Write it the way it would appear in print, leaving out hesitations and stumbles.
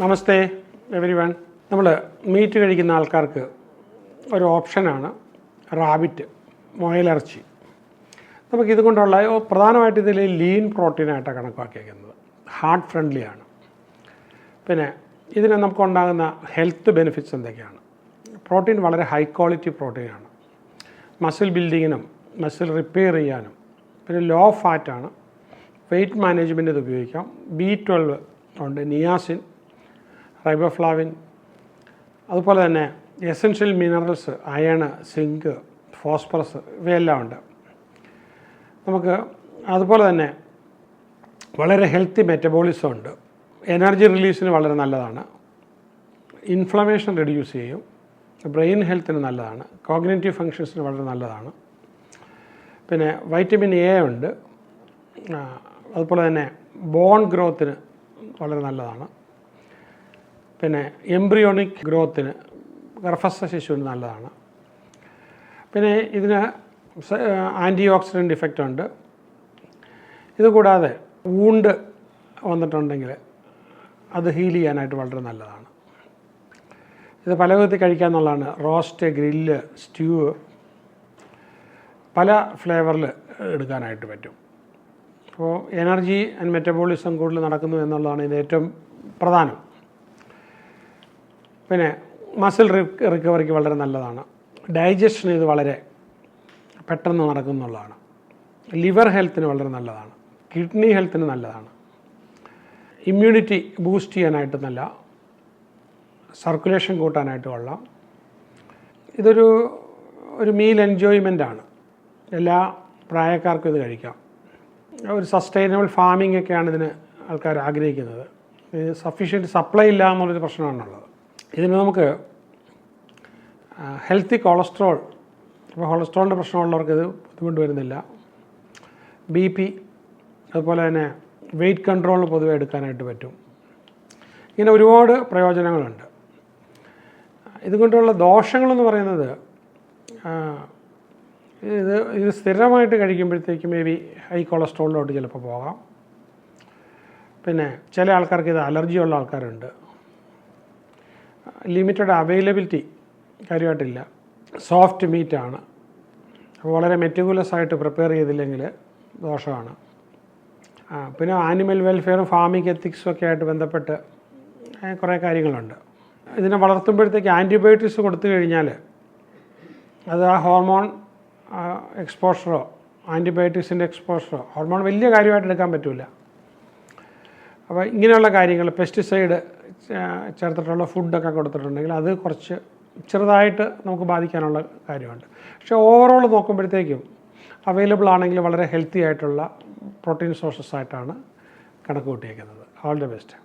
നമസ്തേ every one. നമ്മൾ meet കഴിക്കുന്ന ആൾക്കാർക്ക് ഒരു ഓപ്ഷനാണ് റാബിറ്റ്, മുയലിറച്ചി. നമുക്കിതുകൊണ്ടുള്ള പ്രധാനമായിട്ട് ഇതിൽ ലീൻ പ്രോട്ടീനായിട്ടാണ് കണക്കാക്കിയിരിക്കുന്നത്. ഹാർട്ട് ഫ്രണ്ട്ലിയാണ്. പിന്നെ ഇതിന് നമുക്കുണ്ടാകുന്ന ഹെൽത്ത് ബെനിഫിറ്റ്സ് എന്തൊക്കെയാണ്? പ്രോട്ടീൻ വളരെ ഹൈ ക്വാളിറ്റി പ്രോട്ടീനാണ്. മസിൽ ബിൽഡിങ്ങിനും മസിൽ റിപ്പയർ ചെയ്യാനും. പിന്നെ ലോ ഫാറ്റാണ്. വെയ്റ്റ് മാനേജ്മെൻറ്റ് ഇത് ഉപയോഗിക്കാം. B12 ഉണ്ട്, നിയാസിൻ, റൈബോഫ്ലാവിൻ, അതുപോലെ തന്നെ essential minerals iron, zinc, phosphorus ഇവയെല്ലാം ഉണ്ട് നമുക്ക്. അതുപോലെ തന്നെ വളരെ ഹെൽത്തി മെറ്റബോളിസം ഉണ്ട്. എനർജി റിലീസിന് വളരെ നല്ലതാണ്. ഇൻഫ്ലമേഷൻ റെഡ്യൂസ് ചെയ്യും. ബ്രെയിൻ ഹെൽത്തിന് നല്ലതാണ്. കോഗ്നിറ്റീവ് ഫങ്ഷൻസിന് വളരെ നല്ലതാണ്. പിന്നെ വൈറ്റമിൻ എ ഉണ്ട്. അതുപോലെ തന്നെ ബോൺ ഗ്രോത്തിന് വളരെ നല്ലതാണ്. പിന്നെ എംബ്രിയോണിക് ഗ്രോത്തിന്, ഗർഭസ്ഥ ശിശുവിന് നല്ലതാണ്. പിന്നെ ഇതിന് ആൻറ്റി ഓക്സിഡൻറ്റ് ഇഫക്റ്റ് ഉണ്ട്. ഇതുകൂടാതെ വൂണ്ട് വന്നിട്ടുണ്ടെങ്കിൽ അത് ഹീൽ ചെയ്യാനായിട്ട് വളരെ നല്ലതാണ്. ഇത് പല വിധത്തിൽ കഴിക്കാമെന്നുള്ളതാണ്. റോസ്റ്റ്, ഗ്രില്ല്, സ്റ്റ്യൂ, പല ഫ്ലേവറിൽ എടുക്കാനായിട്ട് പറ്റും. അപ്പോൾ എനർജി ആൻഡ് മെറ്റബോളിസം കൂടുതൽ നടക്കുന്നു എന്നുള്ളതാണ് ഇതിൻ്റെ ഏറ്റവും പ്രധാനം. പിന്നെ മസിൽ റിക്കവറിക്ക് വളരെ നല്ലതാണ്. ഡൈജഷന് ഇത് വളരെ പെട്ടെന്ന് നടക്കുന്നുള്ളതാണ്. ലിവർ ഹെൽത്തിന് വളരെ നല്ലതാണ്. കിഡ്നി ഹെൽത്തിന് നല്ലതാണ്. ഇമ്മ്യൂണിറ്റി ബൂസ്റ്റ് ചെയ്യാനായിട്ട് നല്ല, സർക്കുലേഷൻ കൂട്ടാനായിട്ട് കൊള്ളാം. ഇതൊരു മീൽ എൻജോയ്മെൻ്റാണ്. എല്ലാ പ്രായക്കാർക്കും ഇത് കഴിക്കാം. ഒരു സസ്റ്റൈനബിൾ ഫാമിംഗ് ഒക്കെയാണ് ഇതിന് ആൾക്കാർ ആഗ്രഹിക്കുന്നത്. ഇത് സഫീഷ്യൻറ്റ് സപ്ലൈ ഇല്ല എന്നുള്ളൊരു പ്രശ്നമാണുള്ളത്. ഇതിന് നമുക്ക് ഹെൽത്തി കൊളസ്ട്രോൾ, അപ്പോൾ കൊളസ്ട്രോളിൻ്റെ പ്രശ്നമുള്ളവർക്ക് ഇത് ബുദ്ധിമുട്ട് വരുന്നില്ല. BP, അതുപോലെ തന്നെ വെയ്റ്റ് കൺട്രോൾ പൊതുവെ എടുക്കാനായിട്ട് പറ്റും. ഇങ്ങനെ ഒരുപാട് പ്രയോജനങ്ങളുണ്ട്. ഇതുകൊണ്ടുള്ള ദോഷങ്ങളെന്ന് പറയുന്നത്, ഇത് സ്ഥിരമായിട്ട് കഴിക്കുമ്പോഴത്തേക്ക് മേ ബി ഹൈ കൊളസ്ട്രോളിലോട്ട് ചിലപ്പോൾ പോകാം. പിന്നെ ചില ആൾക്കാർക്ക് ഇത് അലർജിയുള്ള ആൾക്കാരുണ്ട്. ലിമിറ്റഡ് അവൈലബിലിറ്റി കാര്യമായിട്ടില്ല. സോഫ്റ്റ് മീറ്റാണ്. അപ്പോൾ വളരെ മെറ്റിക്കുലസ് ആയിട്ട് പ്രിപ്പയർ ചെയ്തില്ലെങ്കിൽ ദോഷമാണ്. പിന്നെ ആനിമൽ വെൽഫെയറും ഫാമിംഗ് എത്തിക്സും ഒക്കെ ആയിട്ട് ബന്ധപ്പെട്ട് കുറേ കാര്യങ്ങളുണ്ട്. ഇതിനെ വളർത്തുമ്പോഴത്തേക്ക് ആൻറ്റിബയോട്ടിക്സ് കൊടുത്തു കഴിഞ്ഞാൽ അത് ആ ഹോർമോൺ എക്സ്പോഷറോ ആൻറ്റിബയോട്ടിക്സിൻ്റെ എക്സ്പോഷറോ, ഹോർമോൺ വലിയ കാര്യമായിട്ട് എടുക്കാൻ പറ്റില്ല. അപ്പോൾ ഇങ്ങനെയുള്ള കാര്യങ്ങൾ, പെസ്റ്റിസൈഡ് ചേർത്തിട്ടുള്ള ഫുഡൊക്കെ കൊടുത്തിട്ടുണ്ടെങ്കിൽ അത് കുറച്ച് ചെറുതായിട്ട് നമുക്ക് ബാധിക്കാനുള്ള കാര്യമുണ്ട്. പക്ഷേ ഓവറോൾ നോക്കുമ്പോഴത്തേക്കും അവൈലബിൾ ആണെങ്കിൽ വളരെ ഹെൽത്തി ആയിട്ടുള്ള പ്രോട്ടീൻ സോഴ്സസ് ആയിട്ടാണ് കണക്ക് കൂട്ടിയേക്കുന്നത്. All the best.